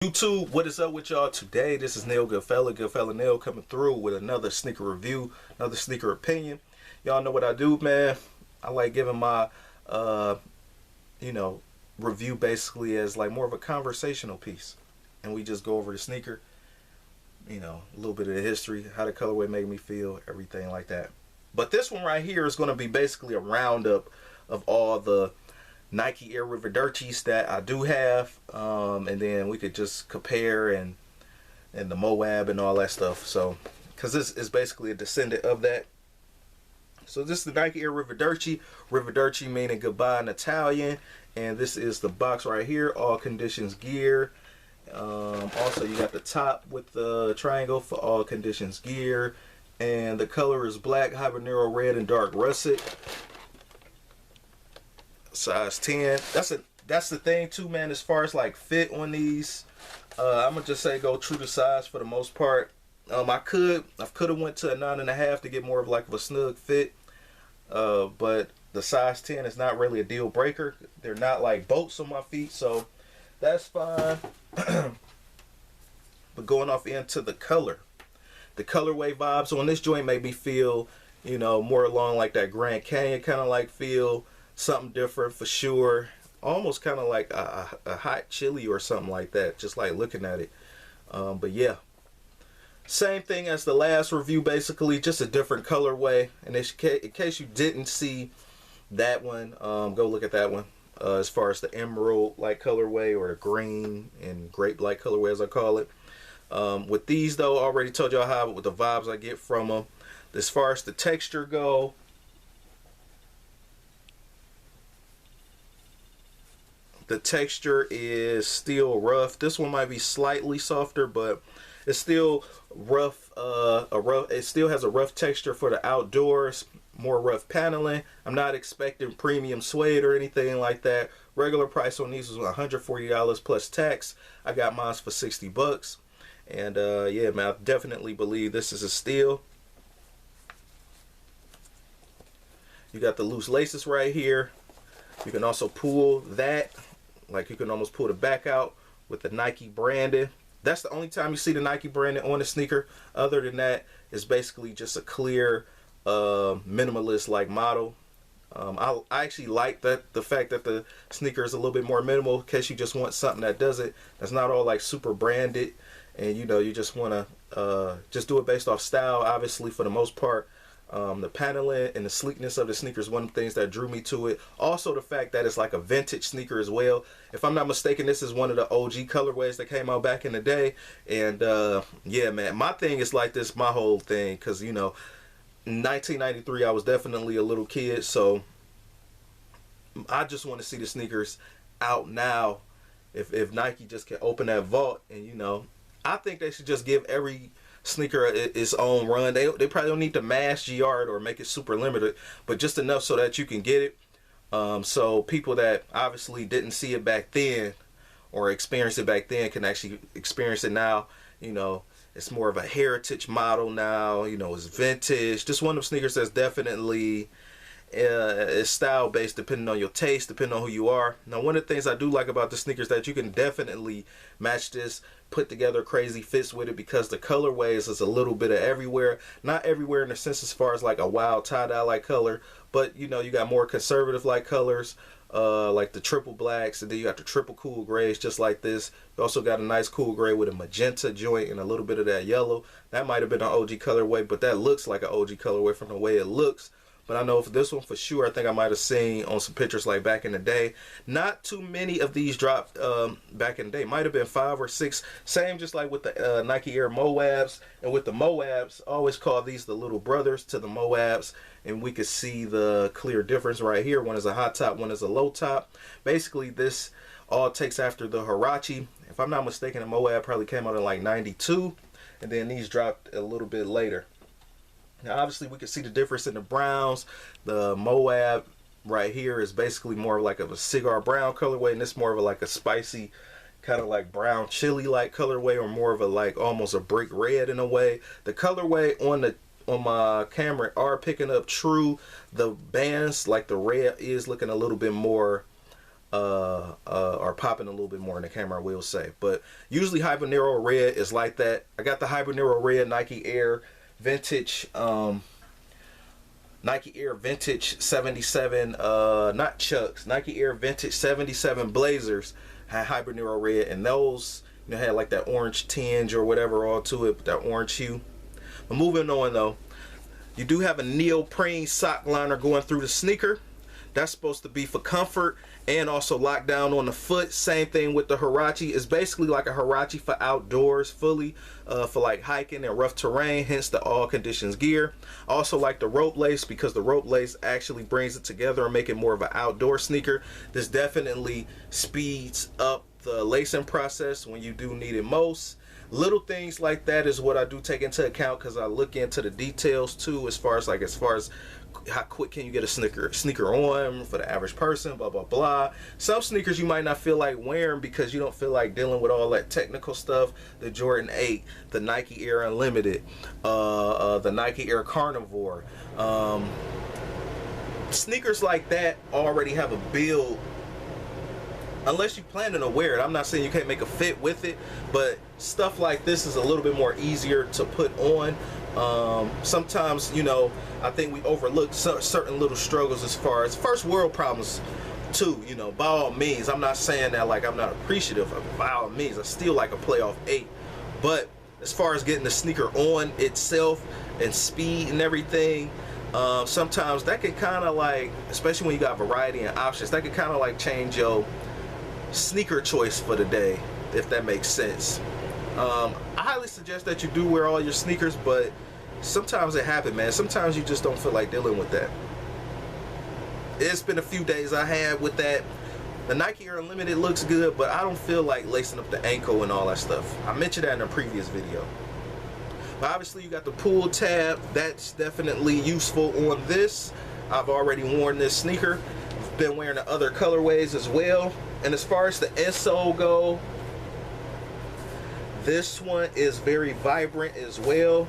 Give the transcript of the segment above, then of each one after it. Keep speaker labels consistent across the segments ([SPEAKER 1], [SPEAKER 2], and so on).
[SPEAKER 1] YouTube, what is up with y'all today? This is Neil Goodfella Neil coming through with another sneaker review, another sneaker opinion. Y'all know what I do, man. I like giving my, review basically as like more of a conversational piece. And we just go over the sneaker, a little bit of the history, how the colorway made me feel, everything like that. But this one right here is going to be basically a roundup of all the Nike Air Revaderchis that I do have, and then we could just compare and the Moab and all that stuff. So, because this is basically a descendant of that. So this is the Nike Air Revaderchi. Revaderchi meaning goodbye in Italian, and this is the box right here, all conditions gear. Also, you got the top with the triangle for all conditions gear, and the color is black, habanero red, and dark russet. Size 10. That's the thing too, man, as far as like fit on these. I'm gonna just say go true to size for the most part. I could have went to a 9.5 to get more of like a snug fit, but the size 10 is not really a deal breaker. They're not like bolts on my feet, so that's fine. But going off into the color, the colorway vibes on this joint made me feel, more along like that Grand Canyon kind of like feel. Something different for sure. Almost kind of like a hot chili or something like that, just like looking at it. But yeah, same thing as the last review, basically just a different colorway. And in case you didn't see that one, go look at that one. As far as the emerald like colorway, or the green and grape like colorway as I call it. With these though, I already told y'all how with the vibes I get from them. As far as the texture go, the texture is still rough. This one might be slightly softer, but it's still rough. It still has a rough texture for the outdoors. More rough paneling. I'm not expecting premium suede or anything like that. Regular price on these was $140 plus tax. I got mine for 60 bucks. And yeah, man, I definitely believe this is a steal. You got the loose laces right here. You can also pull that. Like you can almost pull the back out with the Nike branding. That's the only time you see the Nike branding on the sneaker. Other than that, it's basically just a clear minimalist like model. I actually like the fact that the sneaker is a little bit more minimal, in case you just want something that's not all like super branded, and you just want to just do it based off style. Obviously, for the most part, the paneling and the sleekness of the sneaker is one of the things that drew me to it. Also, the fact that it's like a vintage sneaker as well. If I'm not mistaken, this is one of the OG colorways that came out back in the day. And yeah, man, my thing is like this, my whole thing, because in 1993 I was definitely a little kid, so I just want to see the sneakers out now. If Nike just can open that vault, and I think they should just give every sneaker its own run. They probably don't need to mass GR it or make it super limited, but just enough so that you can get it. So people that obviously didn't see it back then or experience it back then can actually experience it now. It's more of a heritage model now. It's vintage. Just one of them sneakers that's definitely is style based, depending on your taste, depending on who you are. Now, one of the things I do like about the sneakers that you can definitely match this, put together crazy fits with it, because the colorways is a little bit of everywhere. Not everywhere in the sense as far as like a wild tie-dye like color, but you got more conservative like colors, like the triple blacks, and then you got the triple cool grays just like this. You also got a nice cool gray with a magenta joint and a little bit of that yellow. That might have been an OG colorway, but that looks like an OG colorway from the way it looks. But I know for this one for sure, I think I might have seen on some pictures like back in the day. Not too many of these dropped back in the day. Might have been 5 or 6. Same just like with the Nike Air Moabs. And with the Moabs, I always call these the little brothers to the Moabs. And we could see the clear difference right here. One is a hot top, one is a low top. Basically, this all takes after the Huarache. If I'm not mistaken, the Moab probably came out in like 92. And then these dropped a little bit later. Now, obviously, we can see the difference in the browns. The Moab right here is basically more like of a cigar brown colorway, and this more of like a spicy, kind of like brown chili like colorway, or more of a like almost a brick red in a way. The colorway on my camera are picking up true. The bands, like the red, is looking a little bit more are popping a little bit more in the camera, I will say. But usually Habanero Red is like that. I got the Habanero Red Nike Air Vintage, Nike Air Vintage 77, not Chucks, Nike Air Vintage 77 Blazers had Habanero Red, and those, you know, had like that orange tinge or whatever all to it, that orange hue. But moving on though, you do have a neoprene sock liner going through the sneaker. That's supposed to be for comfort and also lock down on the foot. Same thing with the Huarache. It's basically like a Huarache for outdoors, fully for like hiking and rough terrain, hence the all conditions gear. I also like the rope lace because the rope lace actually brings it together and make it more of an outdoor sneaker. This definitely speeds up the lacing process when you do need it most. Little things like that is what I do take into account, because I look into the details too, as far as how quick can you get a sneaker on for the average person, blah blah blah. Some sneakers you might not feel like wearing because you don't feel like dealing with all that technical stuff. The Jordan 8, the Nike Air Unlimited, the Nike Air Carnivore, sneakers like that already have a build. Unless you planning to wear it, I'm not saying you can't make a fit with it, but stuff like this is a little bit more easier to put on. Sometimes, you know, I think we overlook certain little struggles as far as first world problems too. You know, by all means, I'm not saying that like I'm not appreciative of, by all means, I still like a playoff 8, but as far as getting the sneaker on itself and speed and everything, sometimes that can kind of like, especially when you got variety and options, that can kind of like change your sneaker choice for the day, if that makes sense. I highly suggest that you do wear all your sneakers, but sometimes it happens, man. Sometimes you just don't feel like dealing with that. It's been a few days I had with that. The Nike Air Unlimited looks good, but I don't feel like lacing up the ankle and all that stuff. I mentioned that in a previous video. But obviously you got the pull tab. That's definitely useful on this. I've already worn this sneaker. I've been wearing the other colorways as well. And as far as the insole go, this one is very vibrant as well.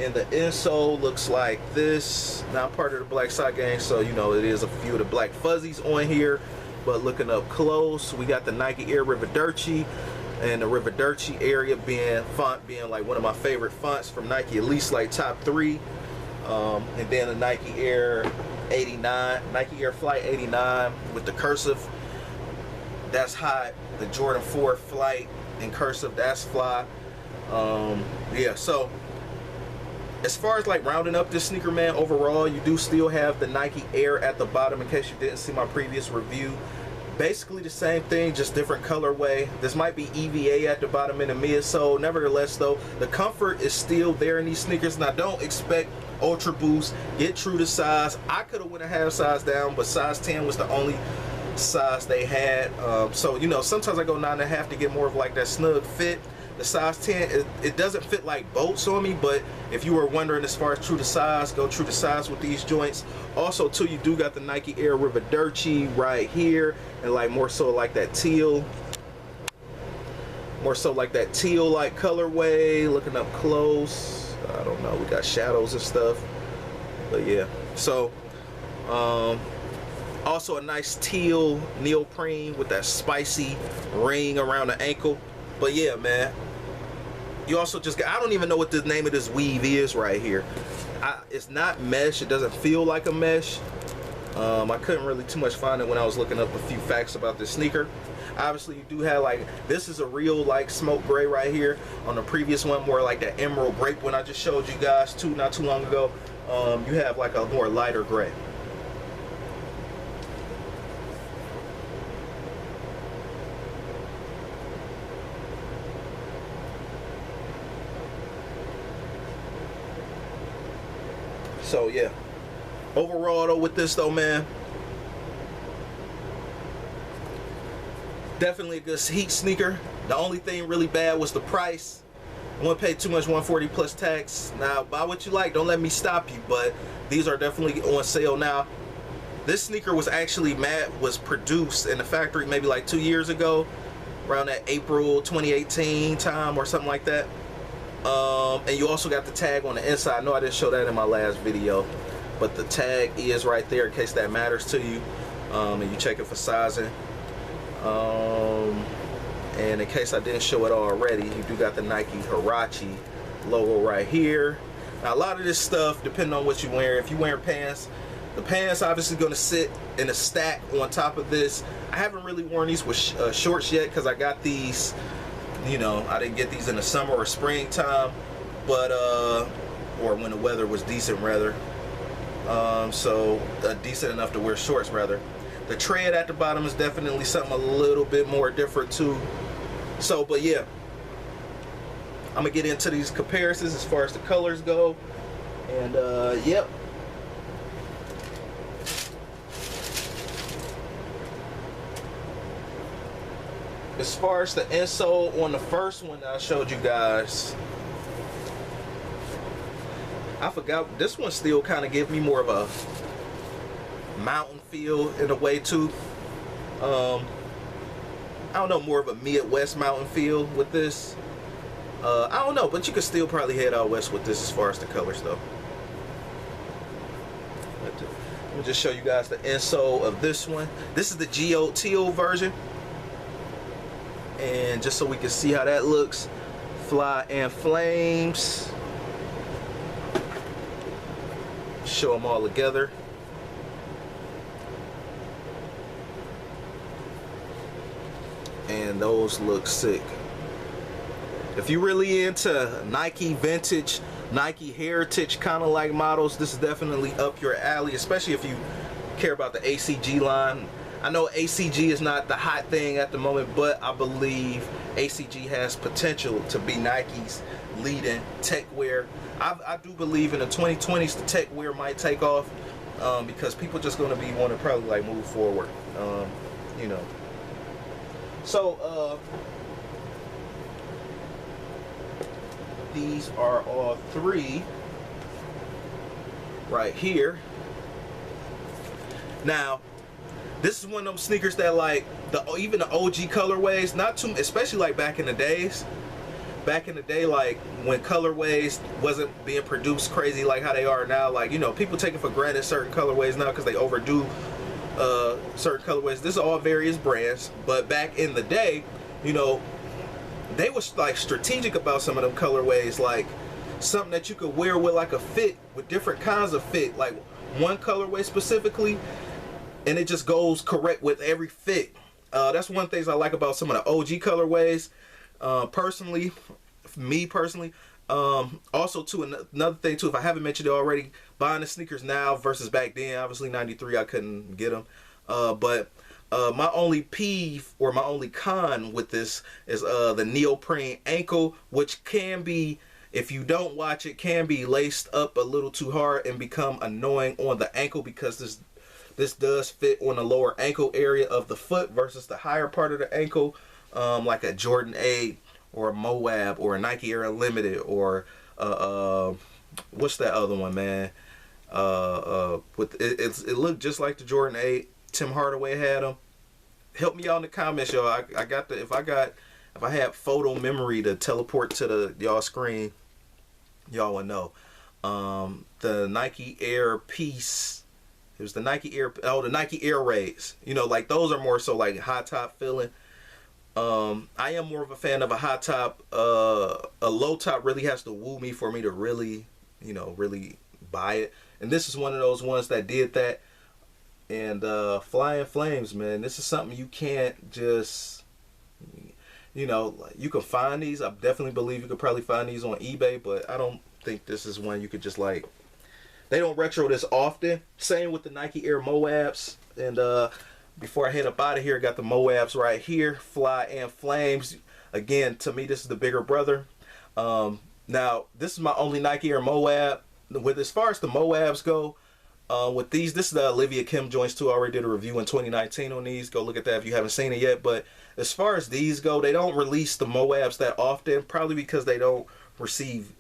[SPEAKER 1] And the insole looks like this. Now I'm part of the Black Sock Gang, so you know it is a few of the black fuzzies on here. But looking up close, we got the Nike Air Revaderchi, and the Revaderchi area being like one of my favorite fonts from Nike, at least like top 3. And then the Nike Air 89, Nike Air Flight 89 with the cursive. That's hot. The Jordan 4 Flight in cursive, that's fly. Yeah, so as far as like rounding up this sneaker, man, overall you do still have the Nike Air at the bottom, in case you didn't see my previous review. Basically the same thing, just different colorway. This might be EVA at the bottom in the midsole. Nevertheless though, the comfort is still there in these sneakers. Now don't expect Ultra Boost, get true to size. I could have went a half size down, but size 10 was the only size they had. So you know, sometimes I go 9.5 to get more of like that snug fit. The size 10, it doesn't fit like bolts on me, but if you were wondering as far as true to size, go true to size with these joints. Also too, you do got the Nike Air Revaderchi right here, and like more so like that teal, like colorway. Looking up close, I don't know, we got shadows and stuff, but yeah. So also a nice teal neoprene with that spicy ring around the ankle. But yeah, man, you also just got, I don't even know what the name of this weave is right here. It's not mesh. It doesn't feel like a mesh. I couldn't really too much find it when I was looking up a few facts about this sneaker. Obviously you do have like, this is a real like smoke gray right here. On the previous one, more like that emerald grape one I just showed you guys not too long ago. You have like a more lighter gray. So yeah, overall though with this though, man, definitely a good heat sneaker. The only thing really bad was the price. I wouldn't pay too much, 140 plus tax. Now buy what you like, don't let me stop you, but these are definitely on sale now. This sneaker was actually was produced in the factory maybe like 2 years ago, around that April 2018 time or something like that. And you also got the tag on the inside. I know I didn't show that in my last video, but the tag is right there in case that matters to you. and you check it for sizing. And in case I didn't show it already, you do got the Nike Huarache logo right here. Now a lot of this stuff, depending on what you wear, if you wear pants, the pants obviously going to sit in a stack on top of this. I haven't really worn these with shorts yet because I got these, you know, I didn't get these in the summer or springtime, but or when the weather was decent rather. So decent enough to wear shorts rather. The tread at the bottom is definitely something a little bit more different too. So, but yeah, I'm gonna get into these comparisons as far as the colors go, and yep. As far as the insole on the first one that I showed you guys, I forgot, this one still kind of gives me more of a mountain feel in a way too. I don't know, more of a Midwest mountain feel with this. I don't know, but you could still probably head out west with this as far as the colors though. Let me just show you guys the insole of this one. This is the GOTO version. And just so we can see how that looks, Fly and Flames. Show them all together. And those look sick. If you're really into Nike vintage, Nike heritage kind of like models, this is definitely up your alley, especially if you care about the ACG line. I know ACG is not the hot thing at the moment, but I believe ACG has potential to be Nike's leading tech wear. I do believe in the 2020s the tech wear might take off because people just going to be want to probably like move forward, you know. So these are all three right here. Now this is one of them sneakers that like even the OG colorways, not too, especially like back in the days. Back in the day, like when colorways wasn't being produced crazy like how they are now, like, you know, people taking for granted certain colorways now because they overdo certain colorways. This is all various brands, but back in the day, you know, they was like strategic about some of them colorways, like something that you could wear with like a fit, with different kinds of fit, like one colorway specifically, and it just goes correct with every fit. That's one of the things I like about some of the OG colorways. Personally, me personally, also too, another thing too, if I haven't mentioned it already, buying the sneakers now versus back then, obviously 93 I couldn't get them, but my only peeve or my only con with this is the neoprene ankle, which can be, if you don't watch it, can be laced up a little too hard and become annoying on the ankle, because this does fit on the lower ankle area of the foot versus the higher part of the ankle. Like a Jordan 8 or a Moab or a Nike Air Limited or what's that other one, man? It looked just like the Jordan 8. Tim Hardaway had them. Help me out in the comments, y'all. I got the, if I had photo memory to teleport to the y'all screen, y'all would know. The Nike Air Peace. It was the Nike Air. Oh, the Nike Air Raids. You know, like those are more so like high top feeling. I am more of a fan of a high top. A low top really has to woo me for me to really, you know, really buy it. And this is one of those ones that did that. And Flying Flames, man, this is something you can't just, you know, you can find these. I definitely believe you could probably find these on eBay, but I don't think this is one you could just like, they don't retro this often. Same with the Nike Air Moabs. And before I head up out of here, I got the Moabs right here, Fly and Flames. Again, to me, this is the bigger brother. Now, this is my only Nike Air Moab. With as far as the Moabs go, with these, this is the Olivia Kim joints too. I already did a review in 2019 on these. Go look at that if you haven't seen it yet. But as far as these go, they don't release the Moabs that often, probably because they don't receive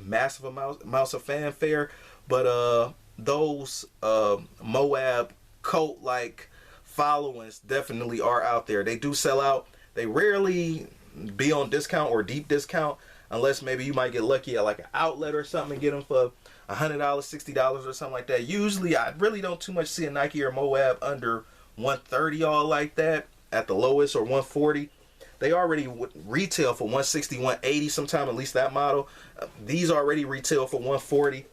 [SPEAKER 1] massive amounts of fanfare. But those Moab cult like followings definitely are out there. They do sell out. They rarely be on discount or deep discount, unless maybe you might get lucky at like an outlet or something and get them for $100, $60 or something like that. Usually I really don't too much see a Nike or Moab under 130 all like that at the lowest, or 140. They already retail for 160, 180 sometime, at least that model. These already retail for 140.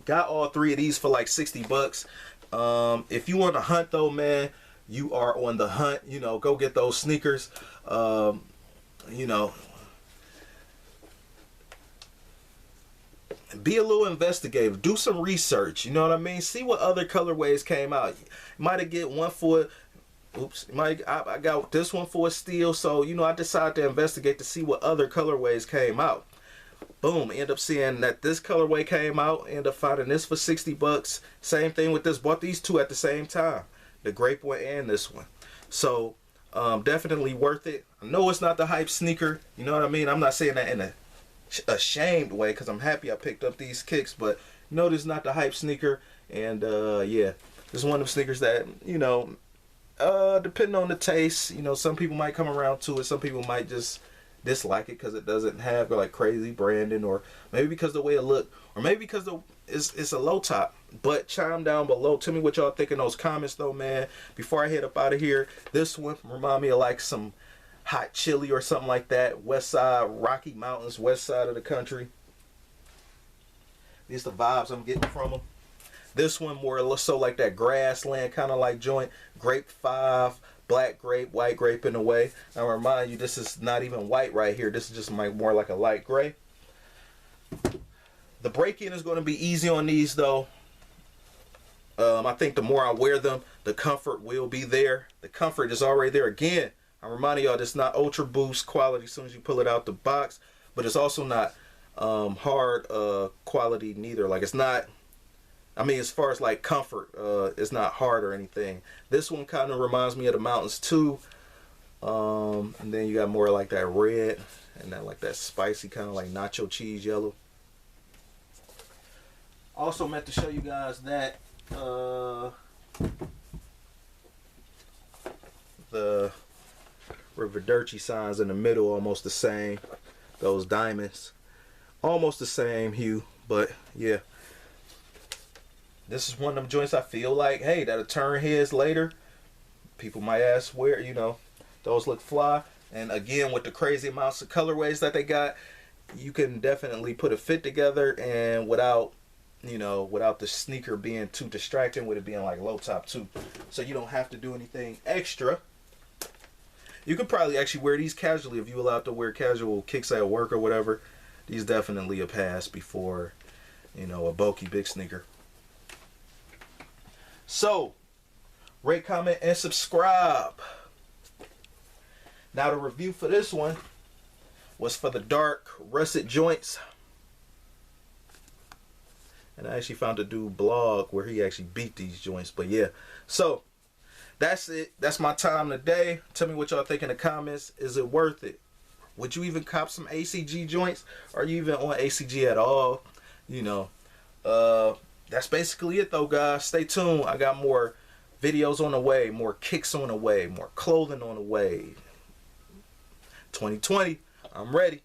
[SPEAKER 1] Got all three of these for like 60 bucks. If you want to hunt though, man, you are on the hunt. You know, go get those sneakers. You know, be a little investigative. Do some research. You know what I mean? See what other colorways came out. You might have get one for, I got this one for a steal. So, you know, I decided to investigate to see what other colorways came out. Boom, end up seeing that this colorway came out. End up finding this for 60 bucks. Same thing with this. Bought these two at the same time. The grape one and this one. So, definitely worth it. I know it's not the hype sneaker. You know what I mean? I'm not saying that in a ashamed way, because I'm happy I picked up these kicks, but no, this is not the hype sneaker. And yeah, this is one of them sneakers that, you know, depending on the taste, you know, some people might come around to it, some people might just dislike it because it doesn't have like crazy branding, or maybe because the way it look, or maybe because it's a low top. But chime down below, tell me what y'all think in those comments though, man. Before I head up out of here, this one remind me of like some hot chili or something like that. West side, Rocky Mountains, west side of the country. These are the vibes I'm getting from them. This one more so like that grassland kind of like joint. Grape 5, black grape, white grape in a way. Now remind you, this is not even white right here. This is just more like a light gray. The break-in is going to be easy on these though. I think the more I wear them, the comfort will be there. The comfort is already there. Again, I'm reminding y'all, this is not ultra boost quality as soon as you pull it out the box, but it's also not hard quality neither. Like, it's not, I mean, as far as like comfort, it's not hard or anything. This one kind of reminds me of the mountains too. And then you got more like that red and that like that spicy kind of like nacho cheese yellow. Also meant to show you guys that the Revaderchi signs in the middle almost the same. Those diamonds almost the same hue, but yeah, this is one of them joints I feel like, hey, that'll turn heads later. People might ask where, you know, those look fly. And again, with the crazy amounts of colorways that they got, you can definitely put a fit together, and without, you know, without the sneaker being too distracting, with it being like low top too. So you don't have to do anything extra. You could probably actually wear these casually if you allowed to wear casual kicks at work or whatever. These definitely a pass before, you know, a bulky big sneaker. So, rate, comment, and subscribe. Now the review for this one was for the dark russet joints. And I actually found a dude blog where he actually beat these joints. But yeah, so that's it. That's my time today. Tell me what y'all think in the comments. Is it worth it? Would you even cop some ACG joints? Are you even on ACG at all? You know, that's basically it though, guys. Stay tuned. I got more videos on the way, more kicks on the way, more clothing on the way. 2020, I'm ready.